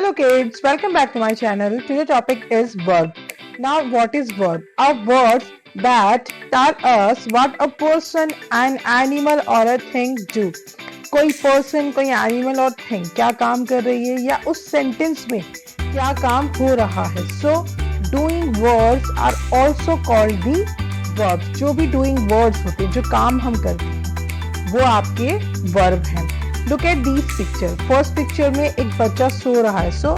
Hello kids, welcome back to my channel. Today's topic is verb. Now what is verb? Are words that tell us what a person, an animal or a thing do. कोई person, कोई animal और thing क्या काम कर रही है या उस sentence में क्या काम हो रहा है. So doing words are also called the verbs. जो भी doing words होते हैं, जो काम हम करते हैं वो आपके verb हैं. Look at these picture. First picture में एक बच्चा सो रहा है. So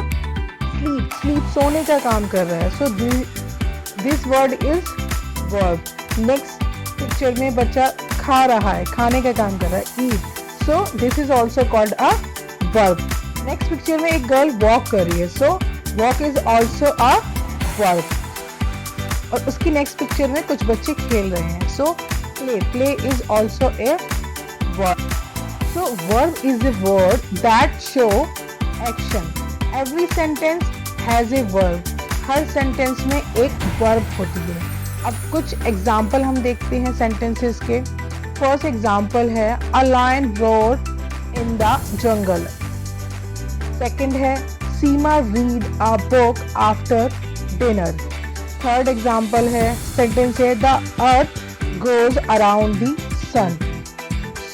sleep सोने का काम कर रहा है. So this word is verb. Next picture में बच्चा खा रहा है, खाने का काम कर रहा है, eat. So this is also called a verb. Next picture में एक girl walk कर रही है. So walk is also a verb. और उसकी next picture में कुछ बच्चे खेल रहे हैं. So play is also a verb. So verb is a word that show action. Every sentence has a verb. Her sentence में एक verb होती है. अब कुछ example हम देखते हैं sentences के. First example है A lion roared in the jungle. Second है Seema read a book after dinner. Third example है sentence है The earth goes around the sun.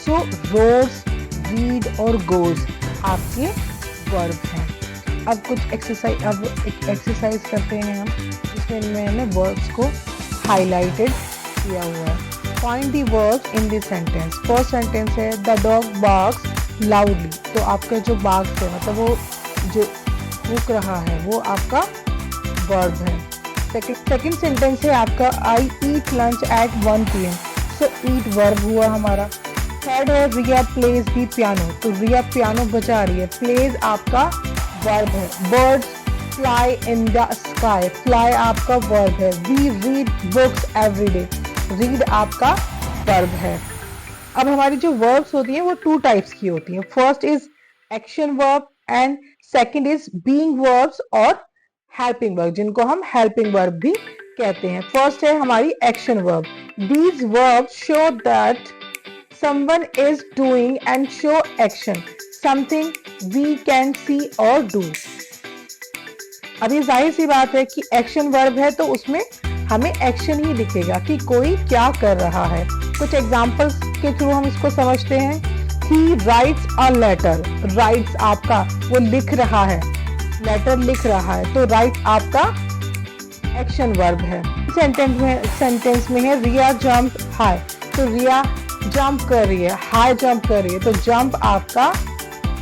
So roars, read और goes आपके वर्ब हैं. अब एक एक्सरसाइज करते हैं हम, जिसमें मैंने वर्ब्स को हाईलाइटेड किया हुआ है. Find the verbs in this sentence. First sentence है द डॉग बार्क्स लाउडली. तो आपका जो बार्क्स है मतलब वो जो भूक रहा है वो आपका वर्ब है. सेकंड सेंटेंस है आपका आई ईट लंच एट 1 PM. सो ईट वर्ब हुआ हमारा. थर्ड है रिया प्लेज दी पियानो. तो रिया पियानो बजा रही है. प्लेज आपका वर्ब है. Birds fly in the sky. Fly आपका वर्ब है. We read books every day. Read आपका वर्ब है. अब हमारी जो वर्ब्स होती हैं वो 2 टाइप्स की होती हैं. First is action verb and second is being verbs और हेल्पिंग वर्ब, जिनको हम हेल्पिंग वर्ब भी कहते हैं. फर्स्ट है हमारी action verb. These verbs show that someone is doing and show action, something we can see or do. अब ये जाहिर सी बात है कि एक्शन वर्ब है तो उसमें हमें एक्शन ही दिखेगा कि कोई क्या कर रहा है. कुछ एग्जांपल्स के थ्रू हम इसको समझते हैं. He writes a letter. Writes आपका वो लिख रहा है, लेटर लिख रहा है. तो write आपका एक्शन वर्ब है. सेंटेंस में है रिया जंप हाई. तो रिया जंप कर रही है, हाई जंप कर रही है. तो जंप आपका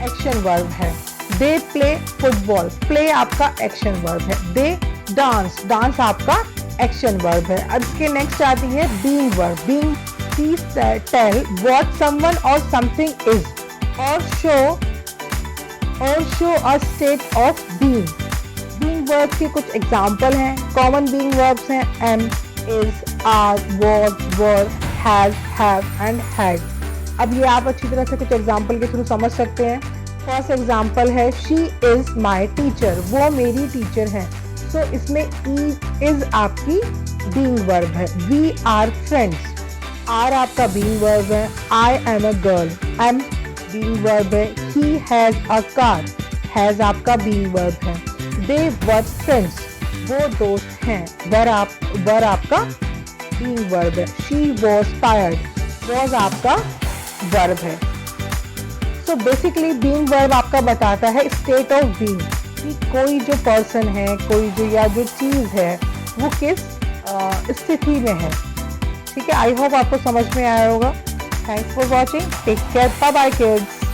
एक्शन वर्ब है. They play football. प्ले आपका एक्शन वर्ब है. They dance. डांस आपका एक्शन वर्ब है. अब इसके नेक्स्ट आती है being verb. Being please tell what someone और समथिंग इज और show a state of being. Being verb के कुछ एग्जांपल हैं. कॉमन बीइंग वर्ब्स हैं am, is, are, was, were, has, have and had. अब ये आप अच्छी तरह से कुछ एग्जाम्पल के थ्रू समझ सकते हैं. फर्स्ट एग्जाम्पल है शी इज माई टीचर. वो मेरी टीचर है. सो इसमें इज आपकी बीइंग वर्ब है. We are friends. आर आपका बीइंग वर्ब है. I am a girl. Am being verb है. He has a car. Has आपका बीइंग वर्ब है. They were friends. वो दोस्त हैं. वर आपका बीइंग वर्ब है. She was tired. Was आपका वर्ब है. So basically being वर्ब आपका बताता है state of being कि कोई जो पर्सन है, कोई जो या जो चीज है वो किस स्थिति में है. ठीक है. आई होप आपको समझ में आया होगा. Thanks for watching. Take care. Bye bye kids.